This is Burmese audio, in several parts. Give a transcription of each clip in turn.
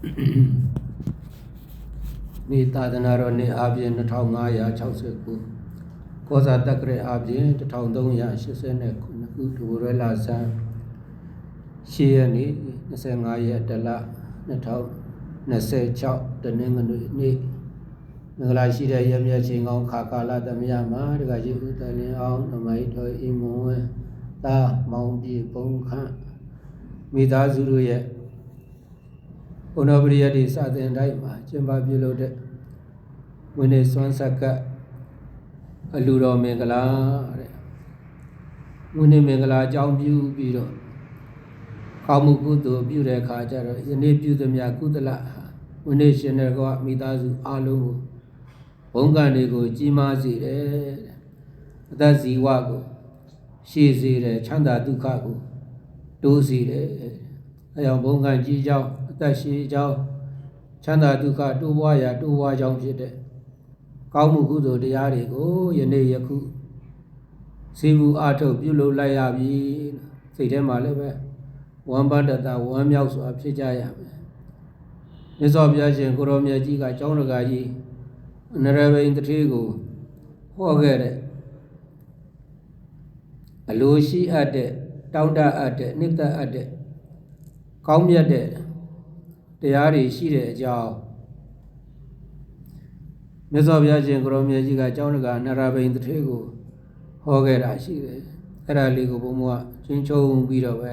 Ni Tadana Ni Abian the Town Maya Chauseku Cosa Takre Abian the Town Donya Shisene Urela San Shiani Nasangaya de la Natau Nase Chow the Ningan Ngalashida Yamia Chingong Kakala the Miyama the Gaji Utali on the Maito Imu Ta Mounti Ponka Mida Zuruye Unobria di Southern Daima, Jimba below the when a swan saka a luro megala when a megala jump you beetle. Kamukuto, Bure Kajar, the nephew the Yakutala, when a shenago Midazu Alu, Bonganigo, Jimazi, that's Iwago, Shizi, Chanda Dukago, Dozi, I am Bongan Jijao. Tashi Jow Chanda Duka, do wire, do wire jump it. Kamukudo, the Arigo, Yene Yaku Sibu Ato, Bulo Layabi, Sidema Leve, one bandata, one mouse of Pijaya. Miss Obiajan, Goromia Jiga, Jonagaji, Nareva in the Trigo, Hogere Alushi at the Tauda at the Nita at the Kaumia de. Yari Shire Jow Mesoviajan Gromiajiga Jonaga, Naraba in the Trigo, Hogera Shire, Eraligo Bumua, Chincho Bido,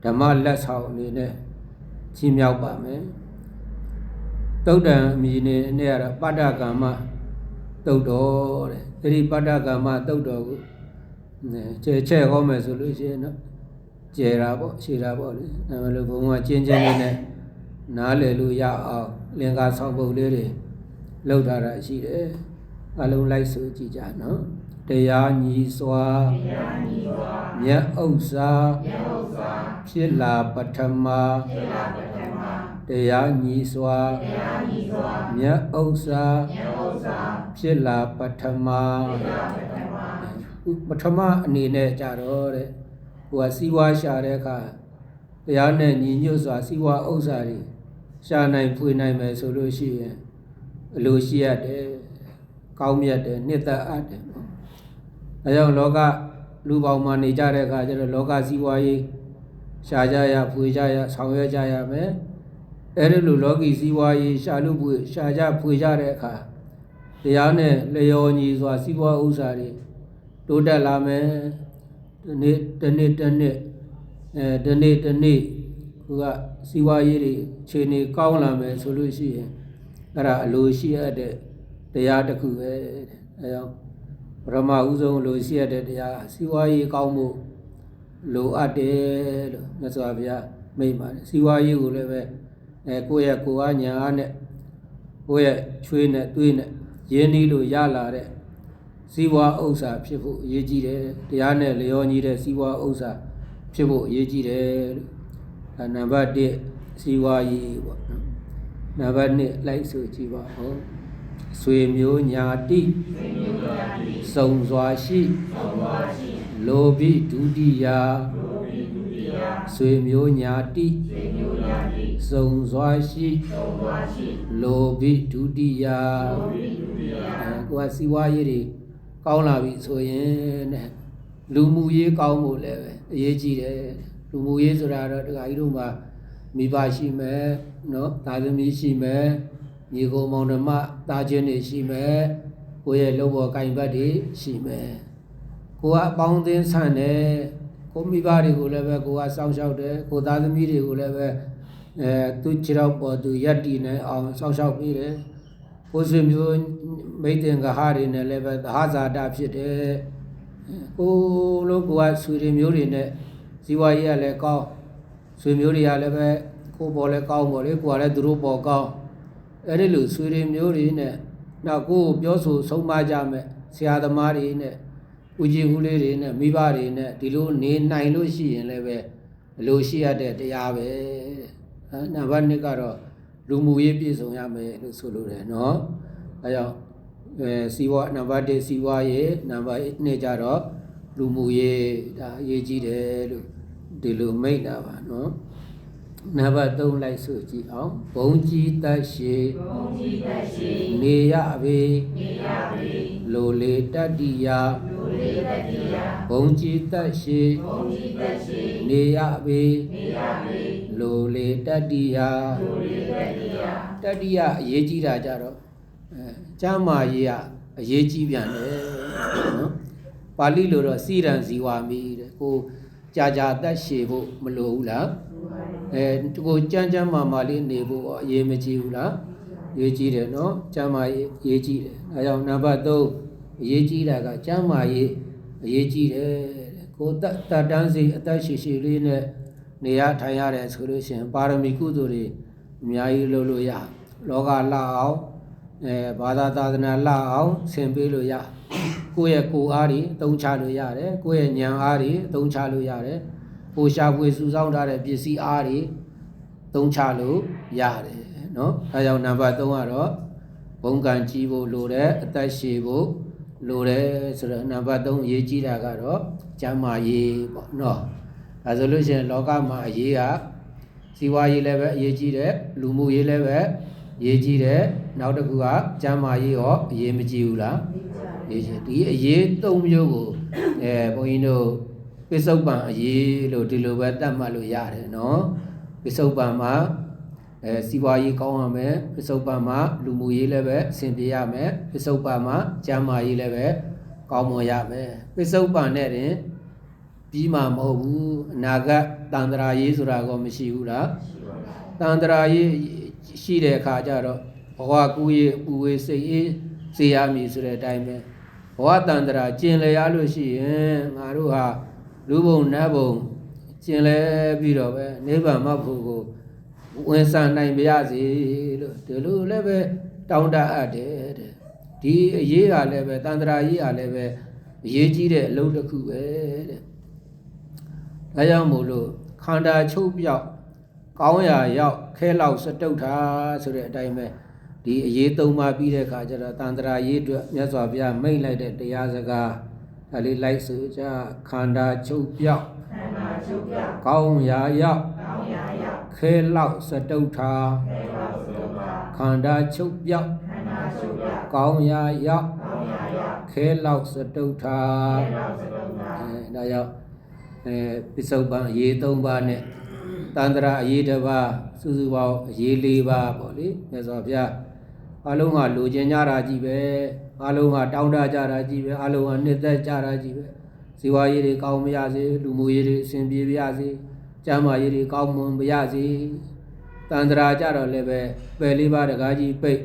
Tamal Less How Nine, Chimiapa, Toda Mine near Padagama, Toto, Eri Padagama, Toto, Che Home solution. Jerabo, Shirabo, Namaluma, Changing Naleluya, Lenga Sambo Lady, Lodara Shire, Alum like Sujijano, Tayani Swa, Ya Osa, Chilla Patama, Tayani Swa, Ya Osa, Chilla Patama, Patama Nine Jarore. Siwa Shareka, the Yana Ninusa, Siwa Osari, Shana Puiname Solution, Lucia de Kaumia de Nita Ade. A young Loga, Luba Mani Jareka, Loga Siwai, Shajaya, Pujaya, Sawajaya me, Erilu Logi Siwai, Shalubu, Shaja Pujareka, the Yane Leonis was Siwa Osari, Duda Lame. The knit, who got Siwa Chini Kaulame solution. Ara Lucia de Yataku, Rama Uzo Lucia de Siwa Kaumu, Lo Ade, Nasavia, Mayman, Siwa you live a Koya Kuanya, Koya Twin, Jenny Lu Yala. Siwa Osa, Pivo, Yejide, Diane Leonide, Siwa Osa, Pivo, Yejide, and Navade, Siwa Ye, Navane, like Suchiva, Swim you, Nyati, Songwashi, Lobi, Dudia, Swim you, Nyati, Songwashi, Lobi, Dudia, Siwa Yeri. Kaulavi, so yen Lumuye Kaumule, Yeji, Lumuye Zara, Iruma, Mibashi me, no, Tadamishi me, Nigo Monama, Tajane she me, Goya Lobo Kaibadi, she me. Go up bound in Sane, Komibari will ever go as South South, go Tadamiri will ever to Chirap or to Yatine or South South Mire. Posum mating a hard in a level, the hazard upset. Oh, look what Sweden Murine, Siwaya Leco, Swimuria Leve, Cobole Cow, Equal Drup or Cow. Any loose Sweden Murine, now go Biosu, so majame, Siada Marine, Uji Hulin, Mibari, Dilu, Nine Lucy and Leve, Lucia de Yave, Navanicaro. Lumuye Piso Yame, Sulure, no? I Siwa Navade Siwaye, Nava Nejaro, Lumuye, Yeji de Lumena, no? နံပါတ်3လိုက်ဆိုကြည့်အောင်ဘုံကြီးသက်ရှိနေရပေလိုလေတတ္တိယဘုံကြီးသက်ရှိနေရပေလိုလေတတ္တိယတတ္တိယအရေးကြီးတာကြတော့ကျမ်းမာရေးကအရေးကြီးပြန်တယ်နော်ပါဠိလိုတော့စီရန်ဇီဝါမိတဲ့ကိုကြာကြာသက်ရှည်ဖို့မလိုဘူးလားကိုကြမ်းမာလေးနေဖို့အရေးမကြီးဘူးလားရေးကြီးတယ်နော်ကျမ်းမာရေးအရေးကြီးတယ်အဲကြောင့်နံပါတ်3အရေးကြီးတာကကျမ်းမာရေးအရေးကြီးတယ်ကိုတတ်တန်းစီအသက်ရှည်လေးနဲ့နေရထိုင်ရတယ်ဆိုလို့ရှိရင်ပါရမီကုသိုလ်တွေအများကြီးလုပ်လို့ရလောကလှအောင်ဘာသာသာသနာလှအောင်ဆင်ပေးလို့ရကိုယ့်ရဲ့ကိုယ်အားတွေအသုံးချလို့ရတယ်ကိုယ့်ရဲ့ဉာဏ်အားတွေအသုံးချလို့ရတယ်ကိုရှာဖွေစုဆောင်းထားတဲ့ပစ္စည်းအားတွေသုံးချလို့ရတယ်နော်အဲကြောင့်နံပါတ်3ကတော့ဘုံကံကြီးဖို့လိုတယ်အသက်ရှည်ဖို့လိုတယ်ဆိုတော့နံပါတ်3အရေးကြီးတာကတော့ကျမ်းမာရေးပေါ့နော်အဲဆိုလို့ရှိရင်လောကမှာအရေးကစီးပွားရေးလည်းပဲအရေးကြီးတယ်လူမှုရေးလည်းပဲအရေးကြီးတယ်နောက်တစ်ခုကကျမ်းမာရေးရောအရေးမကြီးဘူးလားဒီအရေး3မျိုးကိုဘုန်းကြီးတို့ပိဿုပန်အရေးလို့ဒီလိုပဲတတ်မှတ်လို့ရတယ်နော်ပိဿုပန်မှာစီးပွားရေးကောင်းရမယ်ပိဿုပန်မှာလူမှုရေးလည်းပဲအဆင်ပြေရမယ်ပိဿုပန်မှာကျမ်းမာရေးလည်းပဲကောင်းမွန်ရမယ်ပိဿုပန်နဲ့တင်ပြီးမှမဟုတ်ဘူးအနာဂတ်တန်ត្រာရေးဆိုတာကောမရှိဘူးလားတန်ត្រာရေးရှိတဲ့အခါကျတော့ဘဝကူးရေးပူဝေးစိတ်အေးစေရမည်ဆိုတဲ့အတိုင်းပဲဘဝတန်ត្រာကျင်လည်ရလို့ရှိရင်ငါတို့ဟာလူဘုံနတ်ဘုံကျင်လည်ပြီးတော့ပဲနိဗ္ဗာန်မဖို့ကိုဝင်ဆံနိုင်ပါရစေလို့ဒီလိုလည်းပဲတောင်းတအပ်တယ်တဲ့ဒီအရေးကလည်းပဲတန်ត្រာရေးကလည်းပဲအရေးကြီးတဲ့အလုပ်တစ်ခုပဲတဲ့ဒါကြောင့်မို့လို့ခန္ဓာချုပ်ပြောက်ကောင်းရာရောက်ခဲလောက်စတုတ်တာဆိုတဲ့အတိုင်းပဲဒီအရေး3ပါးပြီးတဲ့အခါကျတော့တန်ត្រာရေးအတွက်မြတ်စွာဘုရားမိန့်လိုက်တဲ့တရားစကားဒါလေးလိုက်ဆိုကြခန္ဓာချုပ်ပြောက်ကောင်းရာရောက်ခဲလောက်စတုတ်တာခန္ဓာချုပ်ပြောက်ကောင်းရာရောက်ခဲလောက်စတုတ်တာဒါကြောင့်ပိဿုပန်အရေး3ပါးနဲ့တန်ត្រာအရေး1ပါးစုစုပေါင်းအရေး4ပါးပေါ့လေမြတ်စွာဘုရားအလုံးဟာလိုချင်ကြတာကြီးပဲအလုံးဟာတောင်းတကြတာကြီးပဲအလုံးဟာနှစ်သက်ကြတာကြီးပဲဇီဝရေးတွေကောင်းမရစေလူမှုရေးတွေအဆင်ပြေပါစေကျမ်းမာရေးတွေကောင်းမွန်ပါရစေတန်ត្រာကြတော့လည်းပဲပယ်4ပါးတကားကြီးပိတ်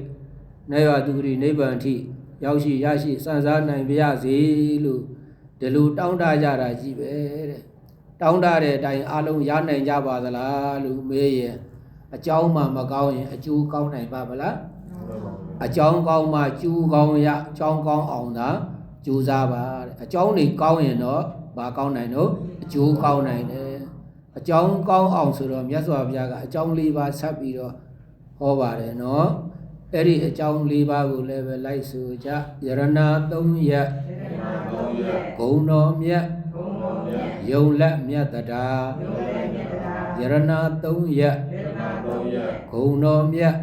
နေရသူဂရိနိဗ္ဗာန်ထိရောက်ရှိရရှိစံစားနိုင်ပါရစေလို့ဒီလိုတောင်းတကြတာကြီးပဲတဲ့တောင်းတတဲ့အတိုင်းအလုံးရနိုင်ကြပါသလားလို့မေးရင်အကြောင်းမှမကောင်းရင်အကျိုးကောင်းနိုင်ပါမလားအကြောင်းကောင်းမှကျိုးကောင်းရအကြောင်းကောင်းအောင်သာကြိုးစားပါတဲ့အကြောင်းတွေကောင်းရင်တော့ဘာကောင်းနိုင်တော့အကျိုးကောင်းနိုင်တယ်အကြောင်းကောင်းအောင်ဆိုတော့မြတ်စွာဘုရားကအကြောင်း4ပါးဆက်ပြီးတော့ဟောပါတယ်နော်အဲ့ဒီအကြောင်း4ပါးကိုလည်းပဲလိုက်ဆိုကြယရဏ3ရက်ဂုဏ်တော်မြတ်ယုံလက်မြတ်တရားယရဏ3ရက်ဂုဏ်တော်မြတ်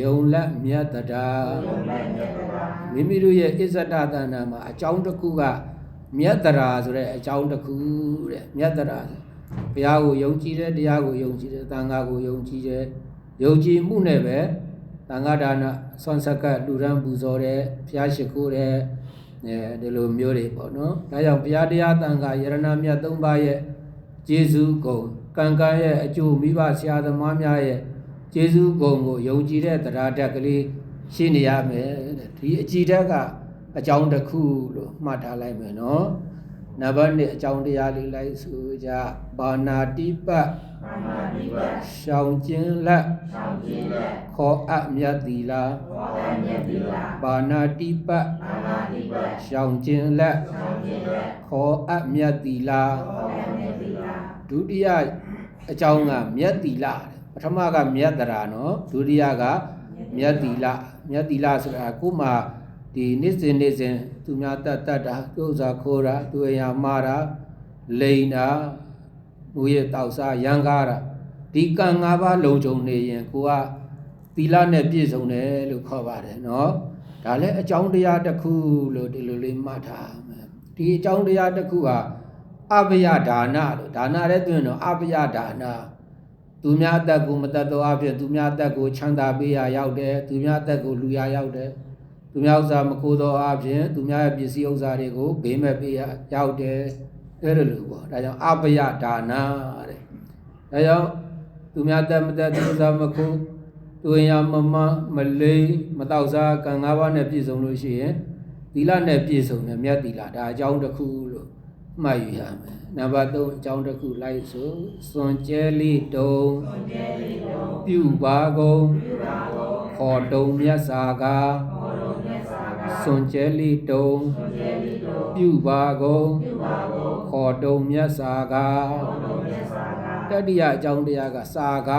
ယုံလက်မြတ်တရားမိမိတို့ရဲ့အစ္ဆဒသနာမှာအကြောင်းတစ်ခုကမြတ်တရားဆိုတဲ့အကြောင်းတစ်ခုတဲ့မြတ်တရားဘုရားကိုယုံကြည်တယ်တရားကိုယုံကြည်တယ်သံဃာကိုယုံကြည်တယ်ယုံကြည်မှုနဲ့ပဲသံဃာဒါနဆွမ်းဆက်ကလူရန်ပူဇော်တယ်ဘုရားရှိခိုးတယ်ဒီလိုမျိုးတွေပေါ့နော်ဒါကြောင့်ဘုရားတရားသံဃာယရဏမြတ်3ပါးရဲ့ကျေးဇူးဂုဏ်ကံကံရဲ့အကျိုးမိဘဆရာသမားများရဲ့ကျေးဇူးဂုဏ်ကိုယုံကြည်တဲ့တရားဓာတ်ကလေးရှိနေရမယ်တဲ့ဒီအကြည်ဓာတ်ကအကြောင်းတစ်ခုလို့မှတ်ထားလိုက်မယ်နော်နံပါတ်1အကြောင်းတရားလေးလိုက်ဆိုကြဘာနာတိပတ်ရှောင်ကျင်လက်ခေါ်အပ်မြတ်သီလာဘာနာတိပတ်ရှောင်ကျင်လက်ခေါ်အပ်မြတ်သီလာဒုတိယအကြောင်းကမြတ်သီလာပထမကမြတ်တရားနော်ဒုတိယကမြတ်သီလဆိုတာကိုမှဒီနေ့စဉ်သူများတတ်တာဥစ္စာခိုးတာသူအရာမှားတာလိန်တာငွေတောက်စားရန်ကားတာ ဒီကံ၅ပါးလုံခြုံနေရင်ကိုကသီလနဲ့ပြည့်စုံတယ်လို့ခေါ်ပါတယ်နော်ဒါလည်းအကြောင်းတရားတစ်ခုလို့ဒီလိုလေးမှတ်ထားမယ်ဒီအကြောင်းတရားတစ်ခုဟာအပယဒါနလို့ဒါနလည်းတွင်တော့အပယဒါနသူများအသက်ကိုမတတ်သောအဖြစ်သူများအသက်ကိုချမ်းသာပေးရရောက်တယ်သူများအသက်ကိုလူရရောက်တယ်သူများဥစ္စာမကိုသောအဖြစ်သူများရဲ့ပစ္စည်းဥစ္စာတွေကိုဘေးမဲ့ပေးရရောက်တယ်အဲ့လိုလို့ပေါ့ဒါကြောင့်အပယဒါနတဲ့ဒါကြောင့်သူများအသက်မတတ်သူဥစ္စာမကိုသူရမမလိမတောက်စားကံ၅ပါးနဲ့ပြည့်စုံလို့ရှိရင်သီလနဲ့ပြည့်စုံတယ်မြတ်သီလဒါအကြောင်းတစ်ခုလို့မှတ်ယူရမယ်နံပါတ်3အကြောင်းတစ်ခုလိုက်ဆိုစွန်ကျဲလေးတုံပြုပါကုန်ခေါ်တုံမြတ်စာကစွန်ကျဲလေးတုံပြုပါကုန်ခေါ်တုံမြတ်စာကတတိယအကြောင်းတရားကစာက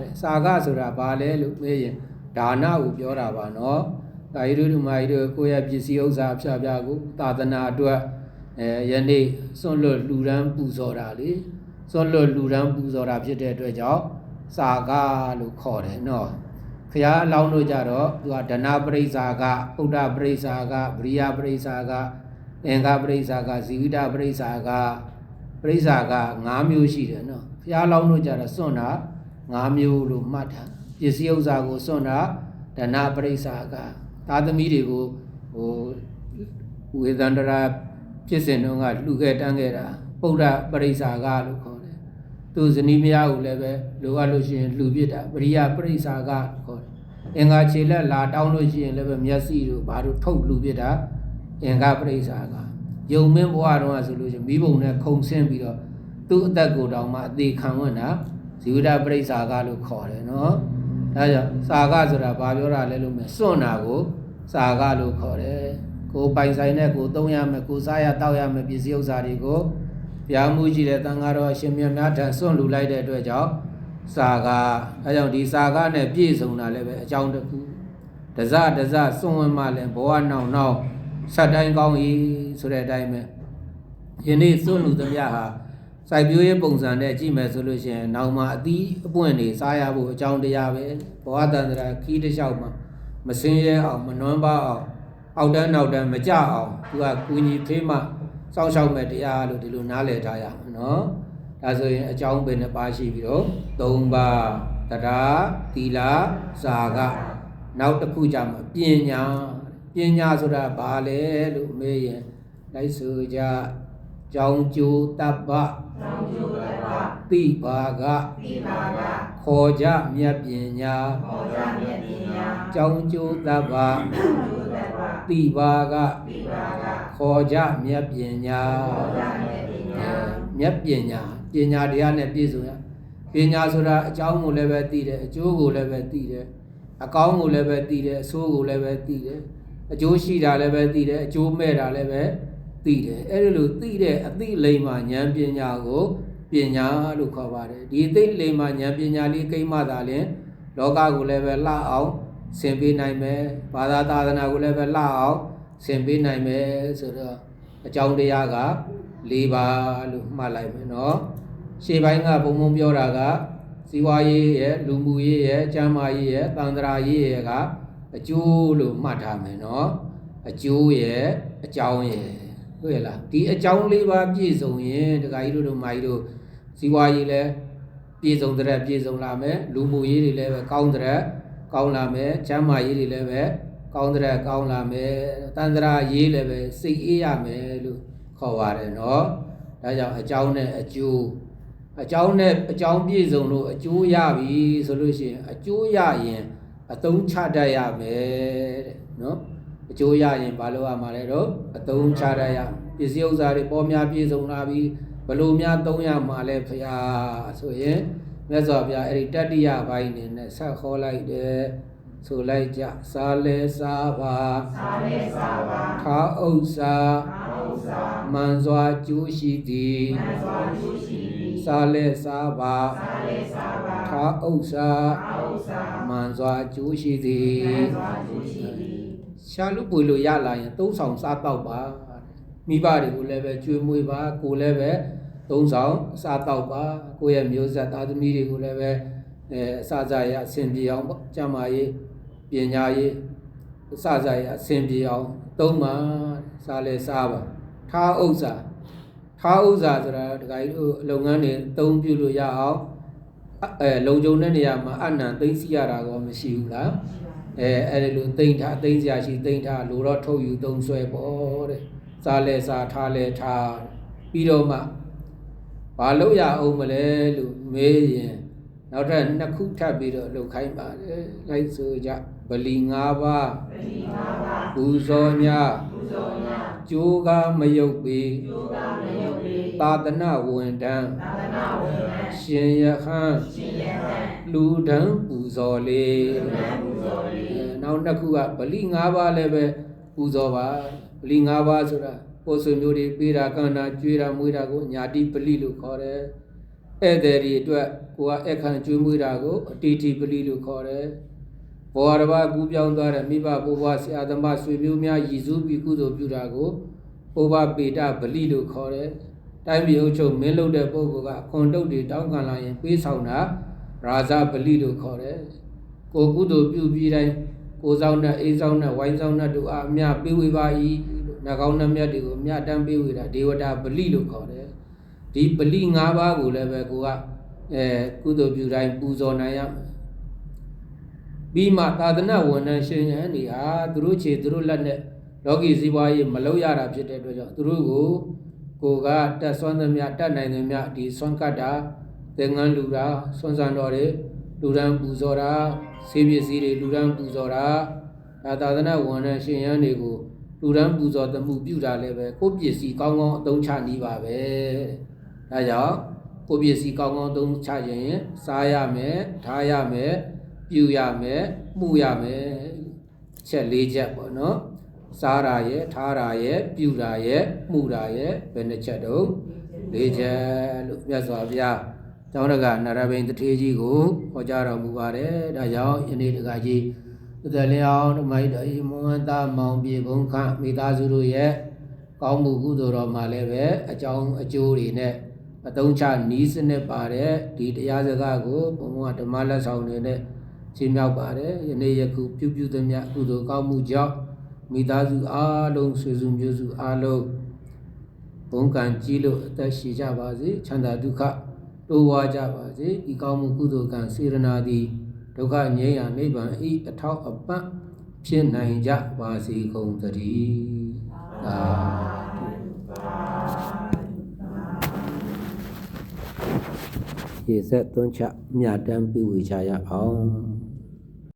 တဲ့စာကဆိုတာဘာလဲလို့မေးရင်ဒါနကိုပြောတာပါနော်ဒါရီတို့မာရီတို့ကိုယ့်ရဲ့ပစ္စည်းဥစ္စာဖြာဖြာကိုသာသနာအတွက်ယနေ့စွန့်လွတ်လူရန်ပူဇော်တာလေစွန့်လွတ်လူရန်ပူဇော်တာဖြစ်တဲ့အတွက်ကြောင့်စာကလို့ခေါ်တယ်နော်ခရားအလောင်းတို့ကြတော့သူကဒနာပရိစ္ဆာကဥဒ္ဒပရိစ္ဆာကဗရိယပရိစ္ဆာကအင်္ဂပရိစ္ဆာကဇီဝိတပရိစ္ဆာကပရိစ္ဆာက5မျိုးရှိတယ်နော်ခရားအလောင်းတို့ကြတော့စွန့်တာ5မျိုးလို့မှတ်ထားပစ္စည်းဥစ္စာကိုစွန့်တာဒနာပရိစ္ဆာကသာသမီတွေကိုဝေဒန္တရာဖြစ်စဉ်တုန်းကလှူခဲ့တန်းခဲ့တာပုဒ္ဒပရိစ္ဆာကလို့ခေါ်တယ်သူဇနီးမယားကိုလည်းပဲလိုအပ်လို့ရှိရင်လှူပြစ်တာပရိယပရိစ္ဆာကလို့ခေါ်တယ်အင်္ဂါခြေလက်လာတောင်းလို့ရှိရင်လည်းပဲမျက်စိတို့ဘာတို့ထုတ်လှူပြစ်တာအင်္ဂါပရိစ္ဆာကယုံမင်းဘဝတုန်းကဆိုလို့ရှိရင်မိဘုံနဲ့ခုံဆင်းပြီးတော့သူ့အသက်ကိုတောင်မှအသေးခံဝင်တာဇီဝိတပရိစ္ဆာကလို့ခေါ်တယ်နော်ဒါကြောင့်စာကဆိုတာဘာပြောတာလဲလို့မယ်စွန့်တာကိုစာကလို့ခေါ်တယ်ကိုပိုင်ဆိုင်တဲ့ကိုသုံးရမယ်ကိုစားရတောက်ရမယ်ပစ္စည်းဥစ္စာတွေကိုဘုရားမှုရှိတဲ့တန်ဃာတော်အရှင်မြတ်များထံစွန့်လူလိုက်တဲ့အတွက်ကြောင့်စာကအဲကြောင့်ဒီစာကနဲ့ပြည့်စုံတာလည်းပဲအကြောင်းတစ်ခုတစစွန့်ဝင်မှလည်းဘဝနောက်ဆက်တိုင်းကောင်း၏ဆိုတဲ့အတိုင်းပဲယနေ့စွန့်လူသမျှဟာစိုက်ပျိုးရေးပုံစံနဲ့ကြည့်မယ်ဆိုလို့ရှိရင်နောက်မှအသီးအပွင့်တွေစားရဖို့အကြောင်းတရားပဲဘဝတန်ត្រာခီးတစ်လျှောက်မှာမစင်းရဲအောင်မနှွမ်းပါအောင်အောက်တန်းနောက်တန်းမကြအောင်သူကကူညီဖေးမှစောင့်ရှောက်မဲ့တရားလို့ဒီလိုနားလည်ထားရမှာနော်ဒါဆိုရင်အကြောင်းပဲနှစ်ပါးရှိပြီးတော့3ပါးတရားသီလစာကနောက်တစ်ခုကြမှာပညာဆိုတာဘာလဲလို့မေးရင်လိုက်ဆိုကြကြောင်းကျိုးတပ္ပတိပါကခေါ်ကြမြတ်ပညာကြောင်းကျိုးတပ္ပတိပါကခေါ်ကြမြတ်ပညာမြတ်ပညာတရားနဲ့ပြည့်စုံရပညာဆိုတာအကြောင်းကိုလည်းပဲသိတယ်အကျိုးကိုလည်းပဲသိတယ်အကောင်းကိုလည်းပဲသိတယ်အဆိုးကိုလည်းပဲသိတယ်အကျိုးရှိတာလည်းပဲသိတယ်အကျိုးမဲ့တာလည်းပဲသိတယ်အဲ့လိုသိတဲ့အသိလိမ္မာဉာဏ်ပညာကိုပညာလို့ခေါ်ပါတယ်ဒီအသိလိမ္မာဉာဏ်ပညာလေးကိမ့်မှသာလျှင်လောကကိုလည်းပဲလှအောင်ဆင်ပေးနိုင်မယ်ဘာသာသာသနာကိုလည်းပဲလှအောင်ဆင်ပေးနိုင်မယ်ဆိုတော့အကြောင်းတရားက၄ပါးလို့မှတ်လိုက်မယ်နော်ရှေ့ပိုင်းကဘုံပြောတာကဇီဝရေးရဲ့လူမှုရေးရဲ့ကျမ်းမာရေးရဲ့သန္တရာရေးရဲ့ကအကျိုးလို့မှတ်ထားမယ်နော်အကျိုးရဲ့အကြောင်းရဲ့ဟုတ်ရဲ့လားဒီအကြောင်း၄ပါးပြည့်စုံရင်ဒကာကြီးတို့မာကြီးတို့ဇီဝရေးလည်းပြည့်စုံတဲ့ပြည့်စုံလာမယ်လူမှုရေးတွေလည်းပဲကောင်းတဲ့ကောင်းလာမယ်ကျမ်းမာရေးတွေလည်းပဲကောင်းတဲ့ကောင်းလာမယ်တန္တရာရေးလည်းပဲစိတ်အေးရမယ်လို့ခေါ်ပါတယ်နော်ဒါကြောင့်အကြောင်းနဲ့အကျိုးအကြောင်းပြည့်စုံလို့အကျိုးရပြီဆိုလို့ရှိရင်အကျိုးရရင်အသုံးချတတ်ရမယ်တဲ့နော်အကျိုးရရင်ဘာလို့ရမှာလဲတော့အသုံးချတတ်ရပစ္စည်းဥစ္စာတွေပေါ်များပြည့်စုံလာပြီဘလို့များသုံးရမှာလဲဖရာဆိုရင်မြတ်စွာဘုရားအဲ့ဒီတတ္တိယဘိုင်းနေနဲ့ဆက်ခေါ်လိုက်တယ်ဆိုလိုက်ကြစားလဲစားပါထားဥစ္စာမှန်စွာကျိုးရှိသည်စားလဲစားပါထားဥစ္စာမှန်စွာကျိုးရှိသည်ရှာလို့ပွေလို့ရလာရင်သုံးဆောင်စားတော့ပါမိဘတွေကိုလည်းပဲကျွေးမွေးပါကိုလည်းပဲအ သုံးဆောင်အစားတောက်ပါကိုယ့်ရဲ့မျိုးဆက်သားသမီးတွေကိုလည်းပဲအစားစားရအဆင်ပြေအောင်ပေါ့ကျန်းမာရေးပညာရေးအစားစားရအဆင်ပြေအောင်သုံးပါစားလဲစားပါထားဥစ္စာဆိုတာတခါကြီးလုပ်ငန်းတွေအသုံးပြုလို့ရအောင်လုံခြုံတဲ့နေရာမှာအနံသိမ့်စီရတာကောမရှိဘူးလားအဲ့ဒီလိုသိမ့်ထားသိမ့်စရာရှိသိမ့်ထားလိုတော့ထုတ်ယူသုံးဆွဲပေါ့တဲ့စားလဲစားထားလဲထားပြီးတော့မှဘာလို့ရအောင်မလဲလို့မေးရင်နောက်ထပ်နှစ်ခုထပ်ပြီးတော့လုပ်ခိုင်းပါတယ်လိုက်ဆိုကြဗလီ၅ပါးပူဇော်ညကျိုးကားမယုတ်ပေသာသနာဝန်ထမ်းရှင်ယဟန်လူဒန်းပူဇော်လေနောက်နှစ်ခုကဗလီ၅ပါးလည်းပဲပူဇော်ပါဗလီ၅ပါးဆိုတာကိုယ်ဆွေမျိုးတွေပေးတာကန္နာကျွေးတာမွေးတာကိုညာတိပလိလို့ခေါ်တယ်ဧည့်သည်တွေအတွက်ကိုကအခန့်ကျွေးမွေးတာကိုအတိတိပလိလို့ခေါ်တယ်ဘောရဘာကူပြောင်းသွားတဲ့မိဘဘိုးဘွားဆရာသမားဆွေမျိုးများရည်စူးပြီးကုသိုလ်ပြုတာကိုဘိုးဘပေတပလိလို့ခေါ်တယ်တိုင်းပြည်အုပ်ချုပ်မင်းလုပ်တဲ့ပုဂ္ဂိုလ်ကအခွန်တုတ်တွေတောင်းခံလာရင်ပေးဆောင်တာရာဇပလိလို့ခေါ်တယ်ကိုကုသိုလ်ပြုပြီးတိုင်းကိုဆောင်တဲ့အိမ်ဆောင်တဲ့ဝိုင်းဆောင်တဲ့တို့အားအမြပေးဝေပါ၏နှကောင်းနှမြတ်တွေကိုအမြတမ်းပေးဝေတာဒေဝတာပလိလို့ခေါ်တယ်ဒီပလိ၅ပါးကိုလည်းပဲကိုကကုသိုလ်ပြုတိုင်းပူဇော်နိုင်ရမယ်ပြီးမှသာသနာဝန်ထမ်းရှင်ရဟန်းတွေဟာသူတို့ခြေသူတို့လက်နဲ့လောကီစည်းဝါးရေးမလုပ်ရတာဖြစ်တဲ့အတွက်ကြောင့်သူတို့ကိုကတက်ဆွမ်းသမျှတက်နိုင်သမျှဒီဆွမ်းကတ်တာသင်္ကန်းလူတာဆွမ်းဆန်တော်တွေလူရန်ပူဇော်တာဆေးပစ္စည်းတွေလူရန်ပူဇော်တာသာသနာဝန်ထမ်းရှင်ရဟန်းတွေကိုလူရန်ပူဇော်သမှုပြုတာလည်းပဲကိုယ့်ပစ္စည်းကောင်းကောင်းအသုံးချနေပါပဲဒါကြောင့်ကိုယ့်ပစ္စည်းကောင်းကောင်းအသုံးချရင်စားရမယ်ထားရမယ်ပြုရမယ်မှုရမယ်ချက်၄ချက်ပေါ့နော်စားတာရဲ့ထားတာရဲ့ပြုတာရဲ့မှုတာရဲ့ဘယ်နှချက်တုံး၄ချက်လို့မြတ်စွာဘုရားကျောင်းတက္ကနရဘိန်တထေးကြီးကိုဟောကြားတော်မူပါတယ်ဒါကြောင့်ယနေ့တက္ကကြီးသလျောင်းဓမ္မိတော်ဤမွန်သားမောင်ပြေဘုံခမိသားစုတို့ရဲ့ကောင်းမှုကုသိုလ်တော်မှာလည်းပဲအကြောင်းအကျိုးတွေနဲ့အသုံးချနီးစနစ်ပါတယ်ဒီတရားစကားကိုဘုံဘုံကဓမ္မလက်ဆောင်တွေနဲ့ရှင်းမြောက်ပါတယ်ယနေ့ယခုပြုသမျှကုသိုလ်ကောင်းမှုကြောင့်မိသားစုအားလုံးဆွေစုမျိုးစုအားလုံးဘုံကံကြီးလို့အသက်ရှိကြပါစေချမ်းသာဒုက္ခတိုးဝါကြပါစေဒီကောင်းမှုကုသိုလ်ကံစေရနာသည်ဒုက္ခငြိမ်းရာနိဗ္ဗာန်ဤအထောက်အပံ့ဖြစ်နိုင်ကြပါစေကုန်သတည်းသာရေဆက်သွန်းချမြတ်တမ်းပြုဝေချရအောင်